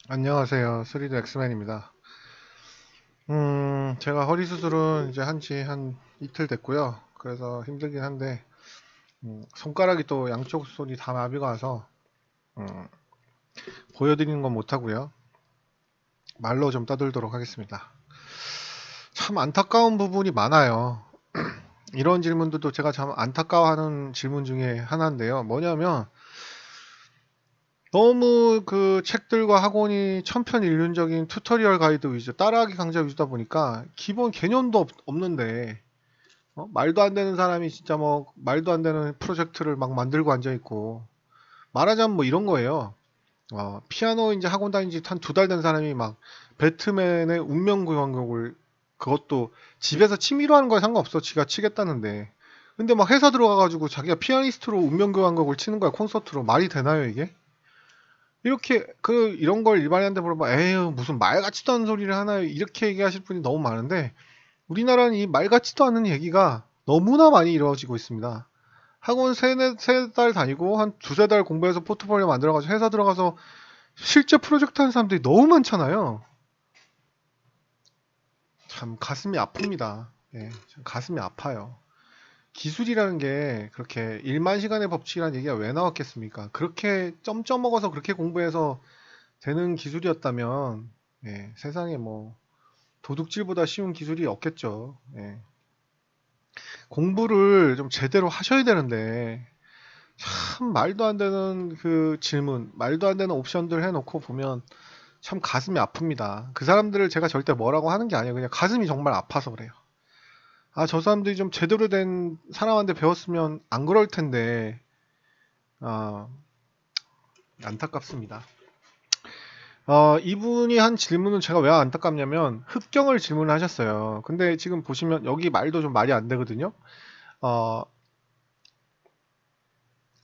안녕하세요. 3D 엑스맨입니다. 제가 허리 수술은 이제 한지 한 이틀 됐고요. 그래서 힘들긴 한데, 손가락이 또 양쪽 손이 다 마비가 와서, 음, 보여드리는 건 못하고요. 말로 좀 떠들도록 하겠습니다. 참 안타까운 부분이 많아요. 이런 질문들도 제가 참 안타까워하는 질문 중에 하나인데요. 뭐냐면, 너무 그 책들과 학원이 천편일률적인 튜토리얼 가이드 위주, 따라하기 강좌 위주다 보니까 기본 개념도 없는데, 말도 안 되는 사람이 진짜 뭐 말도 안 되는 프로젝트를 막 만들고 앉아 있고 말하자면 뭐 이런 거예요. 피아노 이제 학원 다닌 지 한 두 달 된 사람이 막 배트맨의 운명구원곡을 그것도 집에서 취미로 하는 거에 상관없어. 지가 치겠다는데. 근데 막 회사 들어가가지고 자기가 피아니스트로 운명교환곡을 치는 거야. 콘서트로. 말이 되나요 이게? 이렇게 이런 걸 일반인한테 물어봐. 에휴 무슨 말 같지도 않은 소리를 하나요? 이렇게 얘기하실 분이 너무 많은데 우리나라는 이 말 같지도 않은 얘기가 너무나 많이 이루어지고 있습니다. 학원 세 달 다니고 한 두세 달 공부해서 포트폴리오 만들어가지고 회사 들어가서 실제 프로젝트 하는 사람들이 너무 많잖아요. 참 가슴이 아픕니다. 예, 참 가슴이 아파요. 기술이라는 게 그렇게 1만 시간의 법칙이라는 얘기가 왜 나왔겠습니까? 그렇게 점점 먹어서 그렇게 공부해서 되는 기술이었다면 세상에 뭐 도둑질보다 쉬운 기술이 없겠죠. 예. 공부를 좀 제대로 하셔야 되는데 참 말도 안 되는 그 질문, 말도 안 되는 옵션들 해놓고 보면 참 가슴이 아픕니다. 그 사람들을 제가 절대 뭐라고 하는 게 아니에요. 그냥 가슴이 정말 아파서 그래요. 아, 저 사람들이 좀 제대로 된 사람한테 배웠으면 안 그럴 텐데, 아, 안타깝습니다. 이분이 한 질문은 제가 왜 안타깝냐면, 흑경을 질문을 하셨어요. 근데 지금 보시면 여기 말도 좀 말이 안 되거든요. 어,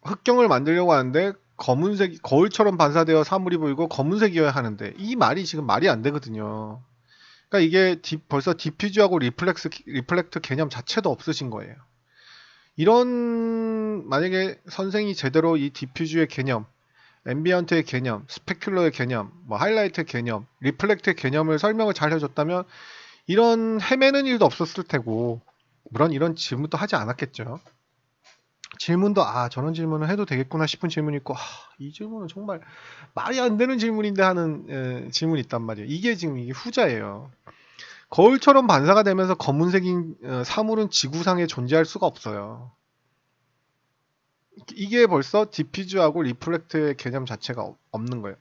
흑경을 만들려고 하는데 검은색 거울처럼 반사되어 사물이 보이고 검은색이어야 하는데 이 말이 지금 말이 안 되거든요. 그러니까 이게 벌써 디퓨즈하고 리플렉트 개념 자체도 없으신 거예요. 이런 만약에 선생이 제대로 이 디퓨즈의 개념, 앰비언트의 개념, 스페큘러의 개념, 뭐 하이라이트의 개념, 리플렉트의 개념을 설명을 잘 해줬다면 이런 헤매는 일도 없었을 테고 물론 이런 질문도 하지 않았겠죠. 질문도 저런 질문을 해도 되겠구나 싶은 질문이 있고 이 질문은 정말 말이 안 되는 질문인데 하는 질문이 있단 말이에요. 이게 지금 이게 후자예요. 거울처럼 반사가 되면서 검은색인 사물은 지구상에 존재할 수가 없어요. 이게 벌써 디퓨즈하고 리플렉트의 개념 자체가 없는 거예요.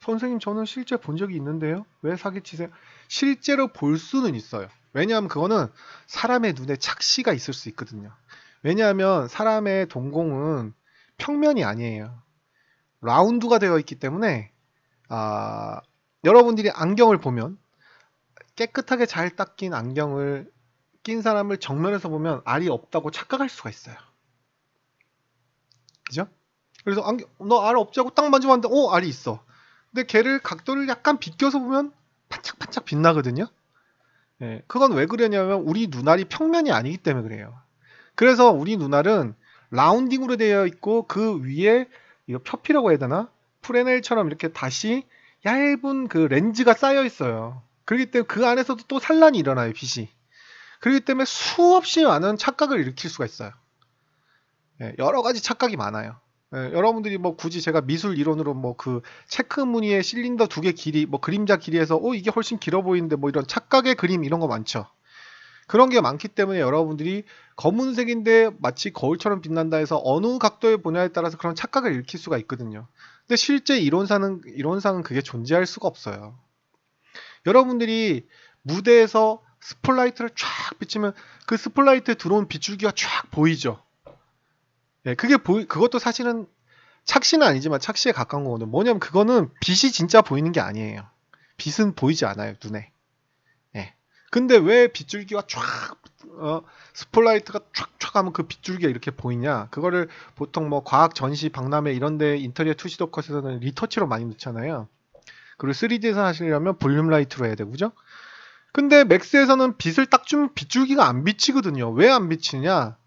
선생님 저는 실제 본 적이 있는데요. 왜 사기치세요? 실제로 볼 수는 있어요. 왜냐하면 그거는 사람의 눈에 착시가 있을 수 있거든요. 왜냐하면 사람의 동공은 평면이 아니에요. 라운드가 되어 있기 때문에 아, 여러분들이 안경을 보면 깨끗하게 잘 닦인 안경을 낀 사람을 정면에서 보면 알이 없다고 착각할 수가 있어요. 그죠? 그래서 너 알 없지 하고 딱 만져봤는데 알이 있어. 근데 걔를 각도를 약간 비껴서 보면 반짝반짝 빛나거든요. 그건 왜 그러냐면 우리 눈알이 평면이 아니기 때문에 그래요. 그래서 우리 눈알은 라운딩으로 되어 있고 그 위에 이거 표피라고 해야 되나? 프레넬처럼 이렇게 다시 얇은 그 렌즈가 쌓여 있어요. 그렇기 때문에 그 안에서도 또 산란이 일어나요, 빛이. 그렇기 때문에 수없이 많은 착각을 일으킬 수가 있어요. 여러 가지 착각이 많아요. 여러분들이 뭐 굳이 제가 미술 이론으로 뭐 그 체크 무늬의 실린더 두 개 길이 뭐 그림자 길이에서 이게 훨씬 길어 보이는데 뭐 이런 착각의 그림 이런 거 많죠. 그런 게 많기 때문에 여러분들이 검은색인데 마치 거울처럼 빛난다 해서 어느 각도에 보냐에 따라서 그런 착각을 일으킬 수가 있거든요. 근데 실제 이론상은 그게 존재할 수가 없어요. 여러분들이 무대에서 스폴라이트를 쫙 비치면 그 스폴라이트에 들어온 빗줄기가 쫙 보이죠. 그것도 사실은 착시는 아니지만 착시에 가까운 거거든요. 뭐냐면 그거는 빛이 진짜 보이는 게 아니에요. 빛은 보이지 않아요, 눈에. 예. 근데 왜 빗줄기가 쫙 스폴라이트가 쫙쫙 하면 그 빗줄기가 이렇게 보이냐? 그거를 보통 뭐 과학 전시 박람회 이런 데 인테리어 투시도 컷에서는 리터치로 많이 넣잖아요. 그리고 3D에서 하시려면 볼륨 라이트로 해야 되고 그죠? 근데 맥스에서는 빛을 딱 주면 빗줄기가 안 비치거든요. 왜 안 비치냐?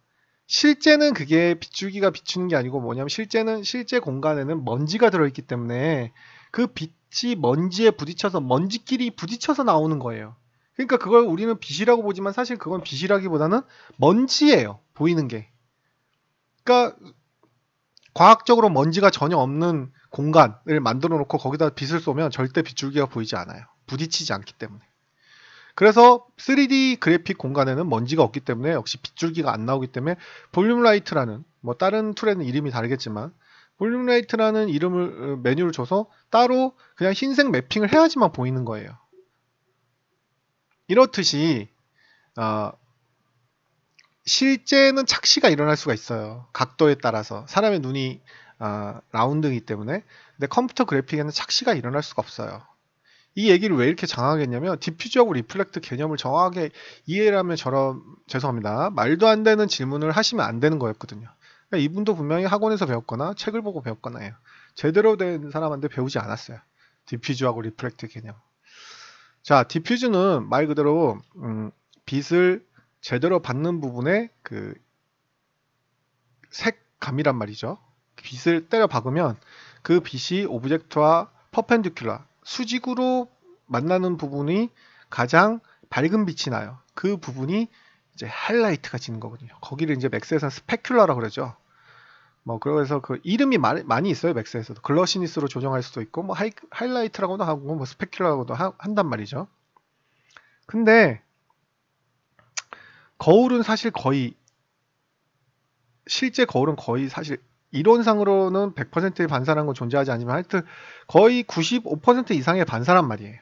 실제는 그게 빗줄기가 비추는 게 아니고 뭐냐면 실제 공간에는 먼지가 들어있기 때문에 그 빛, 먼지에 부딪혀서 먼지끼리 부딪혀서 나오는 거예요. 그러니까 그걸 우리는 빛이라고 보지만 사실 그건 빛이라기보다는 먼지예요. 보이는 게. 그러니까 과학적으로 먼지가 전혀 없는 공간을 만들어 놓고 거기다 빛을 쏘면 절대 빗줄기가 보이지 않아요. 부딪히지 않기 때문에. 그래서 3D 그래픽 공간에는 먼지가 없기 때문에 역시 빗줄기가 안 나오기 때문에 볼륨 라이트라는, 뭐 다른 툴에는 이름이 다르겠지만 볼륨 라이트라는 이름을 메뉴를 줘서 따로 그냥 흰색 매핑을 해야지만 보이는 거예요. 이렇듯이 실제는 착시가 일어날 수가 있어요. 각도에 따라서 사람의 눈이 라운드이기 때문에. 근데 컴퓨터 그래픽에는 착시가 일어날 수가 없어요. 이 얘기를 왜 이렇게 장하게 했냐면 디퓨즈하고 리플렉트 개념을 정확하게 이해를 하면 죄송합니다. 말도 안 되는 질문을 하시면 안 되는 거였거든요. 그러니까 이분도 분명히 학원에서 배웠거나 책을 보고 배웠거나 해요. 제대로 된 사람한테 배우지 않았어요. 디퓨즈하고 리플렉트 개념. 자, 디퓨즈는 말 그대로 빛을 제대로 받는 부분에 그 색감이란 말이죠. 빛을 때려 박으면 그 빛이 오브젝트와 퍼펜디큘러, 수직으로 만나는 부분이 가장 밝은 빛이 나요. 그 부분이 이제 하이라이트가 지는 거거든요. 거기를 이제 맥스에서는 스페큘러라고 그러죠. 뭐 그래서 그 이름이 많이 있어요. 맥스에서도 글러시니스로 조정할 수도 있고 뭐 하이라이트라고도 하고 뭐 스페큘러라고도 한단 말이죠. 근데 거울은 사실 거의 실제 거울은 거의 사실 이론상으로는 100%의 반사라는 건 존재하지 않지만 하여튼 거의 95% 이상의 반사란 말이에요.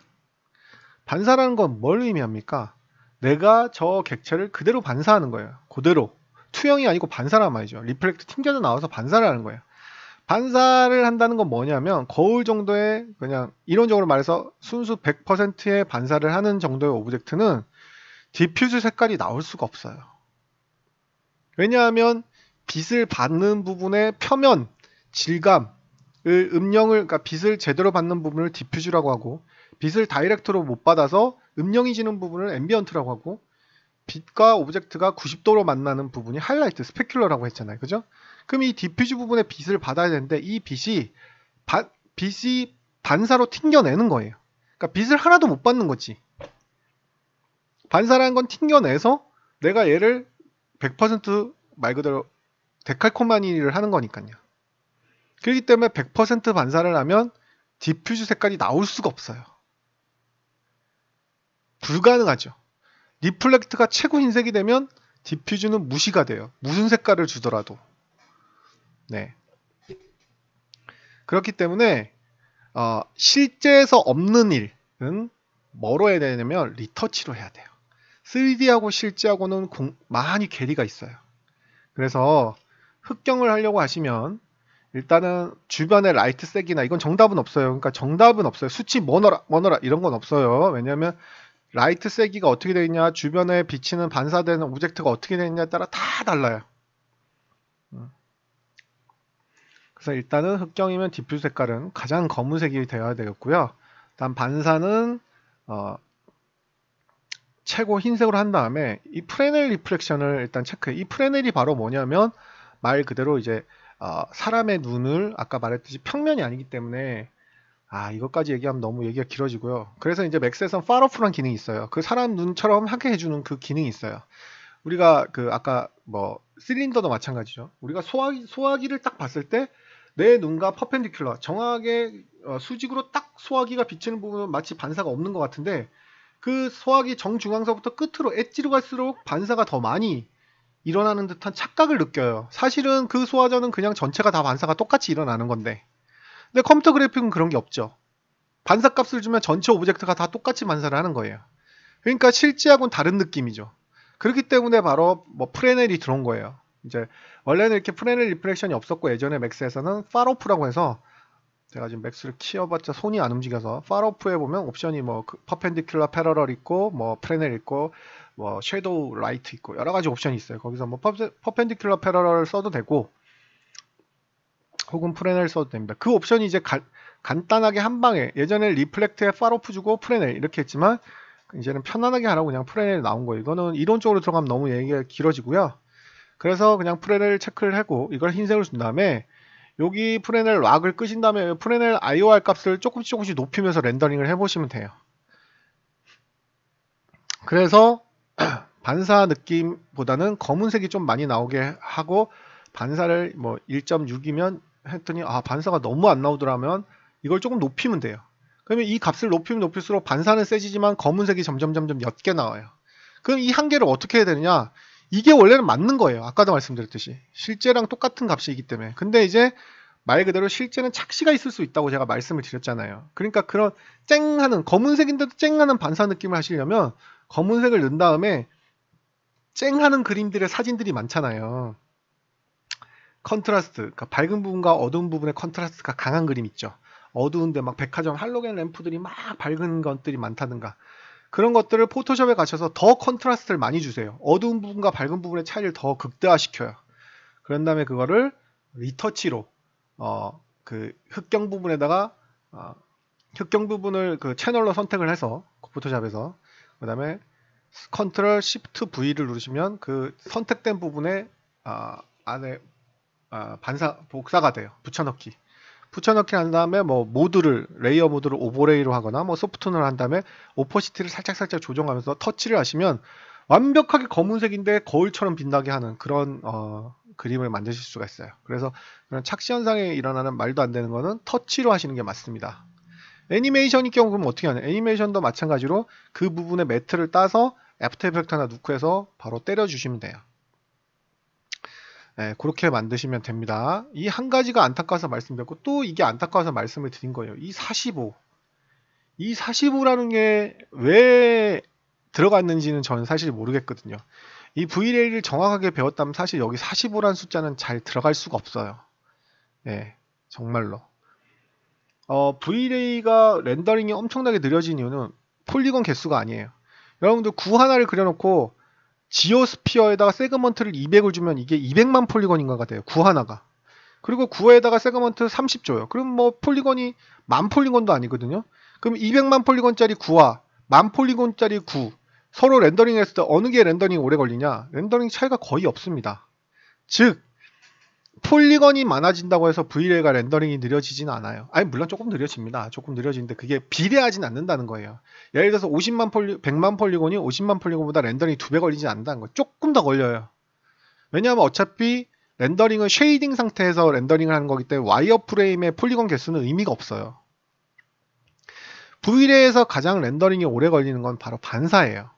반사라는 건 뭘 의미합니까? 내가 저 객체를 그대로 반사하는 거예요. 그대로. 투영이 아니고 반사란 말이죠. 리플렉트 튕겨져 나와서 반사를 하는 거예요. 반사를 한다는 건 뭐냐면 거울 정도의 그냥 이론적으로 말해서 순수 100%의 반사를 하는 정도의 오브젝트는 디퓨즈 색깔이 나올 수가 없어요. 왜냐하면 빛을 받는 부분의 표면, 질감을 그러니까 빛을 제대로 받는 부분을 디퓨즈라고 하고 빛을 다이렉트로 못 받아서 음영이 지는 부분을 앰비언트라고 하고 빛과 오브젝트가 90도로 만나는 부분이 하이라이트, 스페큘러라고 했잖아요. 그죠? 그럼 이 디퓨즈 부분의 빛을 받아야 되는데 이 빛이 반사로 튕겨내는 거예요. 그러니까 빛을 하나도 못 받는 거지. 반사라는 건 튕겨내서 내가 얘를 100% 그대로 데칼코마니를 하는 거니까요. 그렇기 때문에 100% 반사를 하면 디퓨즈 색깔이 나올 수가 없어요. 불가능하죠. 리플렉트가 최고 흰색이 되면 디퓨즈는 무시가 돼요. 무슨 색깔을 주더라도. 네. 그렇기 때문에 실제에서 없는 일은 뭐로 해야 되냐면 리터치로 해야 돼요. 3D하고 실제하고는 많이 괴리가 있어요. 그래서 흑경을 하려고 하시면 일단은 주변의 라이트 색이나 이건 정답은 없어요. 그러니까 정답은 없어요. 수치 뭐너라 이런 건 없어요. 왜냐하면 라이트 세기가 어떻게 되어 있냐, 주변에 비치는 반사되는 오브젝트가 어떻게 되어 있냐에 따라 다 달라요. 그래서 일단은 흑경이면 디퓨즈 색깔은 가장 검은색이 되어야 되겠고요. 다음 반사는 최고 흰색으로 한 다음에 이 프레넬 리프렉션을 일단 체크해. 이 프레넬이 바로 뭐냐면 말 그대로 이제 사람의 눈을 아까 말했듯이 평면이 아니기 때문에 이것까지 얘기하면 너무 얘기가 길어지고요. 그래서 이제 맥스에서는 파러프란 기능이 있어요. 그 사람 눈처럼 하게 해주는 그 기능이 있어요. 우리가 그 아까 뭐 실린더도 마찬가지죠. 우리가 소화기를 딱 봤을 때 내 눈과 퍼펜디큘러 정확하게 수직으로 딱 소화기가 비치는 부분은 마치 반사가 없는 것 같은데 그 소화기 정중앙서부터 끝으로 엣지로 갈수록 반사가 더 많이 일어나는 듯한 착각을 느껴요. 사실은 그 소화전은 그냥 전체가 다 반사가 똑같이 일어나는 건데 근데 컴퓨터 그래픽은 그런 게 없죠. 반사값을 주면 전체 오브젝트가 다 똑같이 반사를 하는 거예요. 그러니까 실제하고는 다른 느낌이죠. 그렇기 때문에 바로 뭐 프레넬이 들어온 거예요. 이제 원래는 이렇게 프레넬 리프렉션이 없었고 예전에 맥스에서는 파로프라고 해서 제가 지금 맥스를 키워봤자 손이 안 움직여서 파로프에 보면 옵션이 뭐 퍼펜디큘러 패러럴 있고 뭐 프레넬 있고 뭐 섀도우 라이트 있고 여러 가지 옵션이 있어요. 거기서 뭐 퍼펜디큘러 패러럴 써도 되고 혹은 프레넬 써도 됩니다. 그 옵션이 이제 간단하게 한 방에 예전에 리플렉트에 파로프 주고 프레넬 이렇게 했지만 이제는 편안하게 하라고 그냥 프레넬 나온 거예요. 이거는 이론적으로 들어가면 너무 얘기가 길어지고요. 그래서 그냥 프레넬 체크를 하고 이걸 흰색을 준 다음에 여기 프레넬 락을 끄신 다음에 프레넬 IOR 값을 조금씩 높이면서 렌더링을 해보시면 돼요. 그래서 반사 느낌보다는 검은색이 좀 많이 나오게 하고, 반사를 뭐 1.6이면 했더니 반사가 너무 안 나오더라면 이걸 조금 높이면 돼요. 그러면 이 값을 높이면 높일수록 반사는 세지지만 검은색이 점점 옅게 나와요. 그럼 이 한계를 어떻게 해야 되느냐? 이게 원래는 맞는 거예요. 아까도 말씀드렸듯이 실제랑 똑같은 값이기 때문에. 근데 이제 말 그대로 실제는 착시가 있을 수 있다고 제가 말씀을 드렸잖아요. 그러니까 그런 쨍하는, 검은색인데도 쨍하는 반사 느낌을 하시려면 검은색을 넣은 다음에 쨍하는 그림들의 사진들이 많잖아요. 컨트라스트, 그러니까 밝은 부분과 어두운 부분의 컨트라스트가 강한 그림 있죠. 어두운데 막 백화점 할로겐 램프들이 막 밝은 것들이 많다든가, 그런 것들을 포토샵에 가셔서 더 컨트라스트를 많이 주세요. 어두운 부분과 밝은 부분의 차이를 더 극대화시켜요. 그런 다음에 그거를 리터치로 그 흑경 부분에다가 흑경 부분을 그 채널로 선택을 해서 포토샵에서, 그 다음에 컨트롤 시프트 V를 누르시면 그 선택된 부분에 안에 반사 복사가 돼요. 붙여넣기 한 다음에 뭐 모드를, 레이어 모드를 오버레이로 하거나 뭐 소프트톤을 한 다음에 오퍼시티를 살짝 조정하면서 터치를 하시면 완벽하게 검은색인데 거울처럼 빛나게 하는 그런 그림을 만드실 수가 있어요. 그래서 그런 착시 현상에 일어나는 말도 안 되는 거는 터치로 하시는 게 맞습니다. 애니메이션일 경우 그럼 어떻게 하냐? 애니메이션도 마찬가지로 그 부분에 매트를 따서 애프터 이펙트 하나 넣고 해서 바로 때려 주시면 돼요. 네, 그렇게 만드시면 됩니다. 이 한 가지가 안타까워서 말씀드렸고, 또 이게 안타까워서 말씀을 드린 거예요. 이 45. 이 45라는 게 왜 들어갔는지는 저는 사실 모르겠거든요. 이 V레이를 정확하게 배웠다면 사실 여기 45라는 숫자는 잘 들어갈 수가 없어요. 네, 정말로. V레이가 렌더링이 엄청나게 느려진 이유는 폴리곤 개수가 아니에요. 여러분들 구 하나를 그려놓고 지오스피어에다가 세그먼트를 200을 주면 이게 200만 폴리곤인가가 돼요. 구 하나가. 그리고 구에다가 세그먼트 30 줘요. 그럼 뭐 폴리곤이 만 폴리곤도 아니거든요. 그럼 200만 폴리곤짜리 구와 만 폴리곤짜리 구, 서로 렌더링 했을 때 어느 게 렌더링이 오래 걸리냐? 렌더링 차이가 거의 없습니다. 즉 폴리건이 많아진다고 해서 V레이가 렌더링이 느려지진 않아요. 아니 물론 조금 느려집니다. 조금 느려지는데 그게 비례하진 않는다는 거예요. 예를 들어서 100만 폴리곤이 50만 폴리곤보다 렌더링이 2배 걸리지 않는다는 거예요. 조금 더 걸려요. 왜냐하면 어차피 렌더링은 쉐이딩 상태에서 렌더링을 하는 거기 때문에 와이어 프레임의 폴리곤 개수는 의미가 없어요. V레이에서 가장 렌더링이 오래 걸리는 건 바로 반사예요.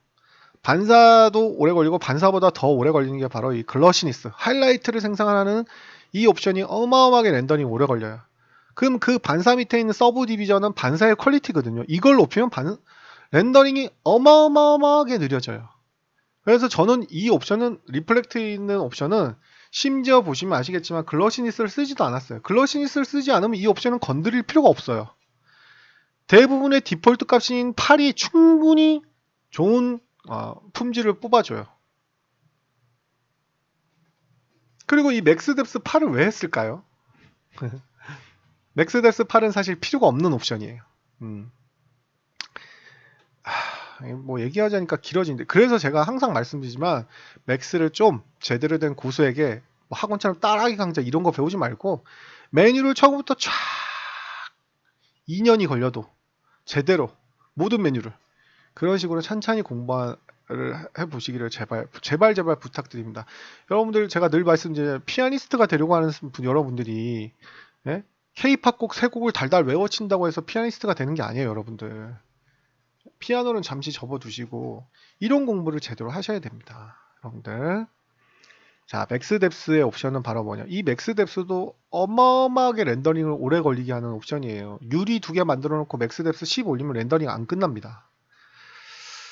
반사도 오래 걸리고 반사보다 더 오래 걸리는 게 바로 이 글러시니스, 하이라이트를 생성하는 이 옵션이 어마어마하게 렌더링이 오래 걸려요. 그럼 그 반사 밑에 있는 서브 디비전은 반사의 퀄리티거든요. 이걸 높이면 렌더링이 어마어마하게 느려져요. 그래서 저는 이 옵션은, 리플렉트 있는 옵션은 심지어 보시면 아시겠지만 글러시니스를 쓰지도 않았어요. 글러시니스를 쓰지 않으면 이 옵션은 건드릴 필요가 없어요. 대부분의 디폴트 값인 8이 충분히 좋은 품질을 뽑아줘요. 그리고 이 맥스뎁스 8을 왜 했을까요? 맥스뎁스 8은 사실 필요가 없는 옵션이에요. 뭐 얘기하자니까 길어지는데, 그래서 제가 항상 말씀드리지만 맥스를 좀 제대로 된 고수에게 뭐 학원처럼 따라하기 강좌 이런 거 배우지 말고 메뉴를 처음부터 쫙 2년이 걸려도 제대로 모든 메뉴를 그런 식으로 천천히 공부를 해보시기를 제발 부탁드립니다. 여러분들 제가 늘 말씀드리는 피아니스트가 되려고 하는 여러분들이 K-팝 곡 3곡을 달달 외워친다고 해서 피아니스트가 되는 게 아니에요. 여러분들 피아노는 잠시 접어두시고 이런 공부를 제대로 하셔야 됩니다. 여러분들. 자, 맥스뎁스의 옵션은 바로 뭐냐? 이 맥스뎁스도 어마어마하게 렌더링을 오래 걸리게 하는 옵션이에요. 유리 2개 만들어 놓고 맥스뎁스 10 올리면 렌더링 안 끝납니다.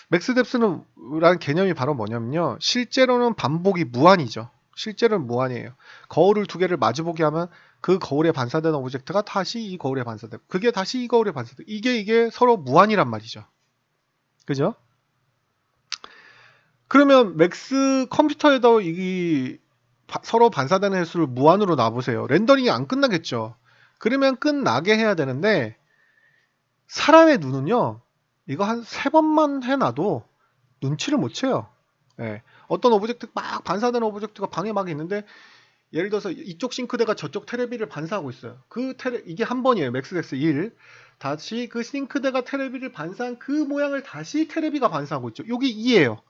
맥스뎁스는 라는 개념이 바로 뭐냐면요, 실제로는 반복이 무한이죠. 실제로는 무한이에요. 거울을 2개를 마주보게 하면 그 거울에 반사되는 오브젝트가 다시 이 거울에 반사되고, 그게 다시 이 거울에 반사되고, 이게 서로 무한이란 말이죠. 그죠? 그러면 맥스 컴퓨터에다 서로 반사되는 횟수를 무한으로 놔보세요. 렌더링이 안 끝나겠죠. 그러면 끝나게 해야 되는데 사람의 눈은요, 이거 한 3번만 해놔도 눈치를 못 채요. 어떤 오브젝트 막 반사되는 오브젝트가 방에 막 있는데 예를 들어서 이쪽 싱크대가 저쪽 테레비를 반사하고 있어요. 이게 한 번이에요. 맥스덱스 1. 다시 그 싱크대가 테레비를 반사한 그 모양을 다시 테레비가 반사하고 있죠. 여기 2예요.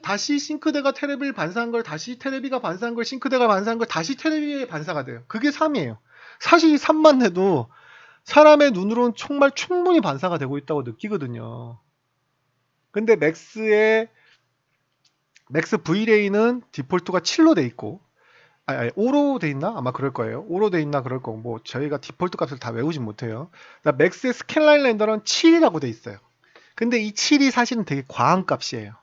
다시 싱크대가 테레비를 반사한 걸 다시 테레비가 반사한 걸 싱크대가 반사한 걸 다시 테레비에 반사가 돼요. 그게 3이에요. 사실 이 3만 해도 사람의 눈으로는 정말 충분히 반사가 되고 있다고 느끼거든요. 근데 맥스 V레이는 디폴트가 7로 돼 있고 5로 돼 있나? 아마 그럴 거예요. 5로 돼 있나 그럴 거고 뭐 저희가 디폴트 값을 다 외우진 못해요. 맥스의 스캔라인 렌더는 7이라고 돼 있어요. 근데 이 7이 사실은 되게 과한 값이에요.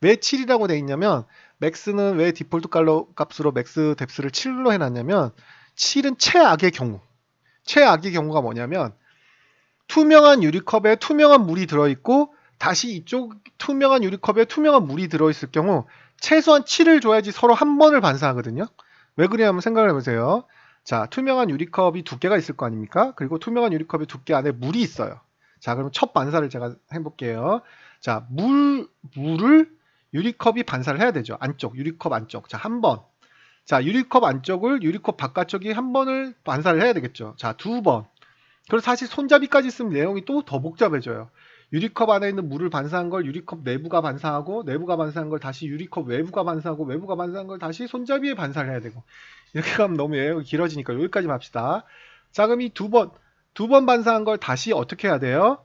왜 7이라고 돼 있냐면 맥스는 왜 디폴트 값으로 맥스 뎁스를 7로 해놨냐면 7은 최악의 경우가 뭐냐면 투명한 유리컵에 투명한 물이 들어있고 다시 이쪽 투명한 유리컵에 투명한 물이 들어있을 경우 최소한 7을 줘야지 서로 한 번을 반사하거든요. 왜 그러냐면 생각을 해보세요. 자, 투명한 유리컵이 두 개가 있을 거 아닙니까? 그리고 투명한 유리컵의 두께 안에 물이 있어요. 자, 그럼 첫 반사를 제가 해볼게요. 자, 물을 유리컵이 반사를 해야 되죠. 유리컵 안쪽. 자, 한 번. 자, 유리컵 안쪽을 유리컵 바깥쪽이 한 번을 반사를 해야 되겠죠. 자, 두 번. 그리고 사실 손잡이까지 쓰면 내용이 또 더 복잡해져요. 유리컵 안에 있는 물을 반사한 걸 유리컵 내부가 반사하고 내부가 반사한 걸 다시 유리컵 외부가 반사하고 외부가 반사한 걸 다시 손잡이에 반사를 해야 되고 이렇게 가면 너무 내용이 길어지니까 여기까지만 합시다. 자, 그럼 이 두 번 반사한 걸 다시 어떻게 해야 돼요?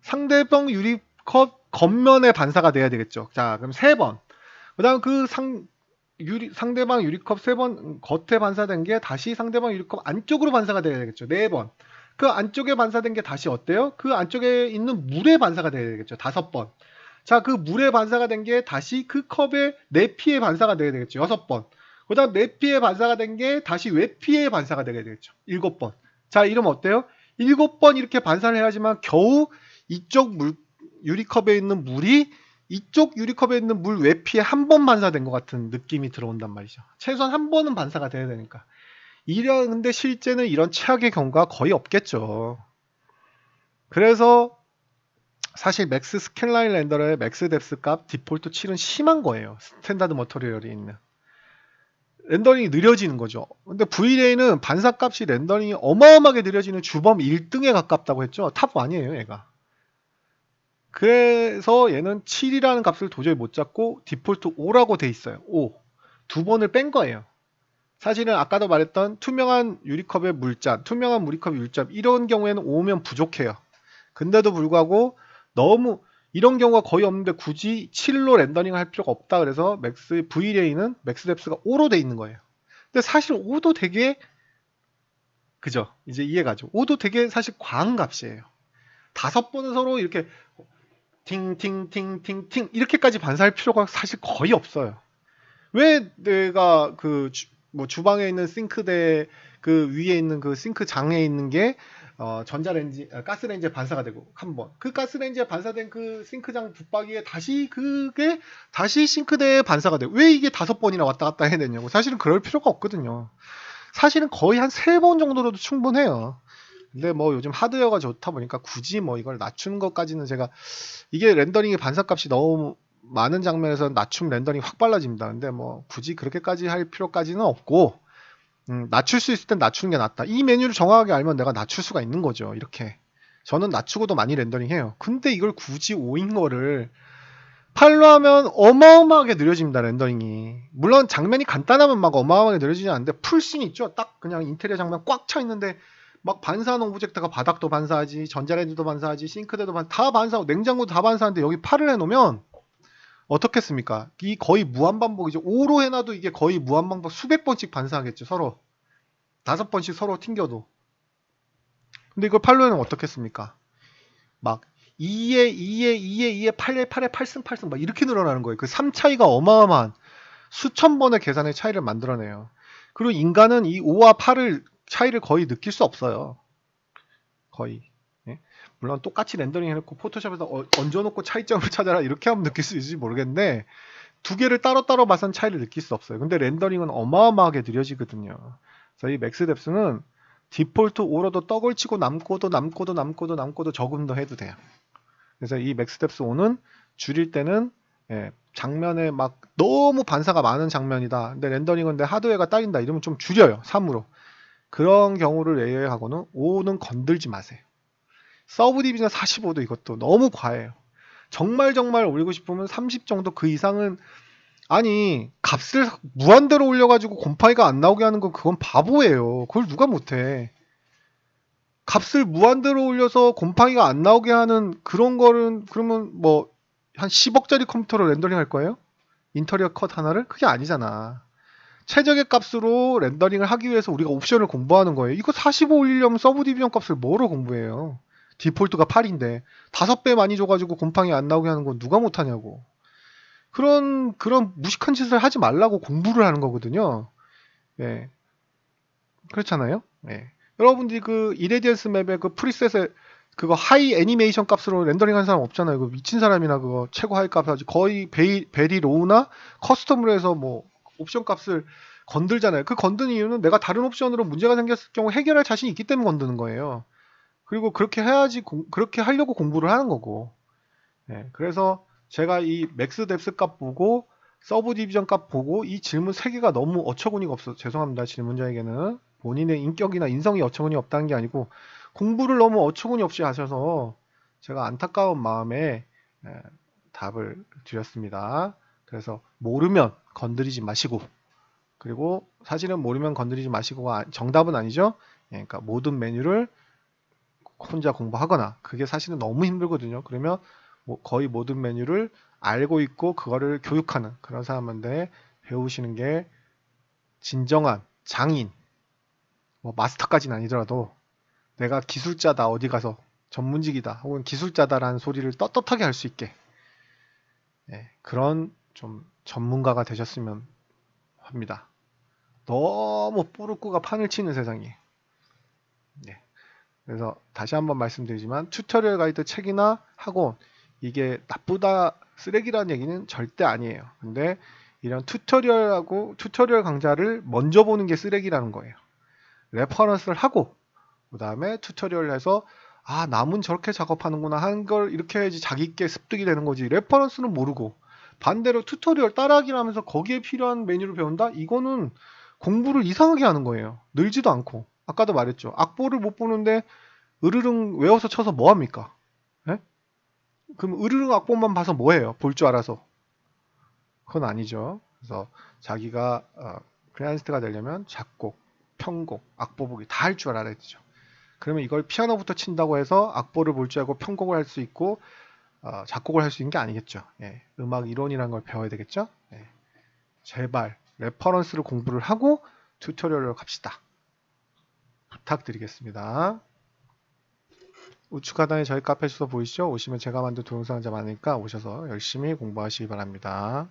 상대방 유리컵 겉면에 반사가 돼야 되겠죠. 자, 그럼 3번. 그 다음 상대방 유리컵 3번 겉에 반사된 게 다시 상대방 유리컵 안쪽으로 반사가 돼야 되겠죠. 4번. 그 안쪽에 반사된 게 다시 어때요? 그 안쪽에 있는 물에 반사가 돼야 되겠죠. 5번. 자, 그 물에 반사가 된 게 다시 그 컵의 내피에 반사가 돼야 되겠죠. 6번. 그 다음 내피에 반사가 된 게 다시 외피에 반사가 되게 되겠죠. 7번. 자, 이러면 어때요? 7번 이렇게 반사를 해야지만 겨우 이쪽 유리컵에 있는 물이 이쪽 유리컵에 있는 물 외피에 한 번 반사된 것 같은 느낌이 들어온단 말이죠. 최소한 한 번은 반사가 돼야 되니까. 근데 실제는 이런 최악의 경우가 거의 없겠죠. 그래서 사실 맥스 스캔라인 렌더의 맥스 뎁스 값 디폴트 7은 심한 거예요. 스탠다드 머터리얼이 있는. 렌더링이 느려지는 거죠. 근데 V레이는 반사값이 렌더링이 어마어마하게 느려지는 주범 1등에 가깝다고 했죠. 탑 1이에요, 얘가. 그래서 얘는 7이라는 값을 도저히 못 잡고 디폴트 5라고 돼 있어요. 5. 두 번을 뺀 거예요. 사실은 아까도 말했던 투명한 유리컵의 물잔, 투명한 유리컵의 물잔 이런 경우에는 5면 부족해요. 근데도 불구하고 너무 이런 경우가 거의 없는데 굳이 7로 렌더링 할 필요가 없다. 그래서 V레이는 맥스 뎁스가 5로 돼 있는 거예요. 근데 사실 5도 되게 그죠? 이제 이해가죠? 5도 되게 사실 과한 값이에요. 5번은 서로 이렇게 팅팅팅팅팅 이렇게까지 반사할 필요가 사실 거의 없어요. 왜 내가 주방에 있는 싱크대 그 위에 있는 그 싱크장에 있는 게 가스레인지에 반사가 되고 한 번. 그 가스레인지에 반사된 그 싱크장 붙박이에 그게 다시 싱크대에 반사가 되고 왜 이게 5번이나 왔다 갔다 해야 되냐고. 사실은 그럴 필요가 없거든요. 사실은 거의 한 3번 정도로도 충분해요. 근데 뭐 요즘 하드웨어가 좋다 보니까 굳이 뭐 이걸 낮추는 것까지는 제가 이게 렌더링의 반사값이 너무 많은 장면에서 낮춤 렌더링이 확 빨라집니다. 근데 뭐 굳이 그렇게까지 할 필요까지는 없고 낮출 수 있을 땐 낮추는 게 낫다. 이 메뉴를 정확하게 알면 내가 낮출 수가 있는 거죠. 이렇게. 저는 낮추고도 많이 렌더링 해요. 근데 이걸 굳이 5인 거를 8로 하면 어마어마하게 느려집니다. 렌더링이. 물론 장면이 간단하면 막 어마어마하게 느려지지 않는데 풀씬 있죠. 딱 그냥 인테리어 장면 꽉 차 있는데 막 반사하는 오브젝트가 바닥도 반사하지, 전자레인지도 반사하지, 싱크대도 다 반사하고 냉장고도 다 반사하는데 여기 8을 해놓으면 어떻겠습니까? 이 거의 무한반복이죠. 5로 해놔도 이게 거의 무한반복 수백 번씩 반사하겠죠. 서로. 5번씩 서로 튕겨도. 근데 이걸 8로 해놓으면 어떻겠습니까? 막 2에 2에 2에 2에 8에 8에 8승 8승 막 이렇게 늘어나는 거예요. 그 3 차이가 어마어마한 수천 번의 계산의 차이를 만들어내요. 그리고 인간은 이 5와 8을 차이를 거의 느낄 수 없어요. 거의. 예? 물론 똑같이 렌더링 해놓고 포토샵에서 얹어놓고 차이점을 찾아라 이렇게 하면 느낄 수 있을지 모르겠는데 두 개를 따로따로 봐선 차이를 느낄 수 없어요. 근데 렌더링은 어마어마하게 느려지거든요. 그래서 이 맥스 뎁스는 디폴트 5로도 떡을 치고 남고도 조금 더 해도 돼요. 그래서 이 맥스 뎁스 5는 줄일 때는 예, 장면에 막 너무 반사가 많은 장면이다. 근데 렌더링은 내 하드웨어가 딸린다. 이러면 좀 줄여요. 3으로. 그런 경우를 예외하고는 5는 건들지 마세요. 서브 디비전 45도 이것도 너무 과해요. 정말 올리고 싶으면 30 정도 그 이상은 아니 값을 무한대로 올려가지고 곰팡이가 안 나오게 하는 건 그건 바보예요. 그걸 누가 못해. 값을 무한대로 올려서 곰팡이가 안 나오게 하는 그런 거는 그러면 뭐 한 10억짜리 컴퓨터로 렌더링 할 거예요? 인터리어 컷 하나를? 그게 아니잖아. 최적의 값으로 렌더링을 하기 위해서 우리가 옵션을 공부하는 거예요. 이거 45 올리려면 서브 디비전 값을 뭐로 공부해요? 디폴트가 8인데 5배 많이 줘가지고 곰팡이 안 나오게 하는 건 누가 못하냐고. 그런 무식한 짓을 하지 말라고 공부를 하는 거거든요. 예. 그렇잖아요. 예. 여러분들이 그 이레디언스 맵의 그 프리셋에 그거 하이 애니메이션 값으로 렌더링 하는 사람 없잖아요. 그 미친 사람이나 그거 최고 하이 값 하지 거의 베리 로우나 커스텀으로 해서 뭐 옵션 값을 건들잖아요. 그 건드는 이유는 내가 다른 옵션으로 문제가 생겼을 경우 해결할 자신이 있기 때문에 건드는 거예요. 그리고 그렇게 해야지 그렇게 하려고 공부를 하는 거고. 예. 그래서 제가 이 맥스 뎁스 값 보고 서브 디비전 값 보고 이 질문 3개가 너무 어처구니가 없어. 죄송합니다. 질문자에게는 본인의 인격이나 인성이 어처구니 없다는 게 아니고 공부를 너무 어처구니 없이 하셔서 제가 안타까운 마음에 답을 드렸습니다. 그래서 모르면 건드리지 마시고 그리고 사실은 모르면 건드리지 마시고가 정답은 아니죠. 예, 그러니까 모든 메뉴를 혼자 공부하거나 그게 사실은 너무 힘들거든요. 그러면 뭐 거의 모든 메뉴를 알고 있고 그거를 교육하는 그런 사람한테 배우시는 게 진정한 장인, 뭐 마스터까지는 아니더라도 내가 기술자다 어디 가서 전문직이다 혹은 기술자다라는 소리를 떳떳하게 할 수 있게 그런 좀 전문가가 되셨으면 합니다. 너무 뽀르꾸가 판을 치는 세상이에요. 네. 그래서 다시 한번 말씀드리지만 튜토리얼 가이드 책이나 학원 이게 나쁘다 쓰레기라는 얘기는 절대 아니에요. 근데 이런 튜토리얼 강좌를 먼저 보는 게 쓰레기라는 거예요. 레퍼런스를 하고 그 다음에 튜토리얼 해서 아 남은 저렇게 작업하는구나 하는 걸 이렇게 해야지 자기께 습득이 되는 거지. 레퍼런스는 모르고 반대로 튜토리얼 따라하기를 하면서 거기에 필요한 메뉴를 배운다? 이거는 공부를 이상하게 하는 거예요. 늘지도 않고 아까도 말했죠. 악보를 못 보는데 으르릉 외워서 쳐서 뭐 합니까? 예? 그럼 으르릉 악보만 봐서 뭐 해요? 볼 줄 알아서. 그건 아니죠. 그래서 자기가 클라이언트가 되려면 작곡, 편곡, 악보 보기 다 할 줄 알아야 되죠. 그러면 이걸 피아노부터 친다고 해서 악보를 볼 줄 알고 편곡을 할 수 있고 작곡을 할 수 있는 게 아니겠죠. 예, 음악 이론이라는 걸 배워야 되겠죠. 예, 제발 레퍼런스를 공부를 하고 튜토리얼로 갑시다. 부탁드리겠습니다. 우측 하단에 저희 카페 주소 보이시죠? 오시면 제가 만든 동영상 자 많으니까 오셔서 열심히 공부하시기 바랍니다.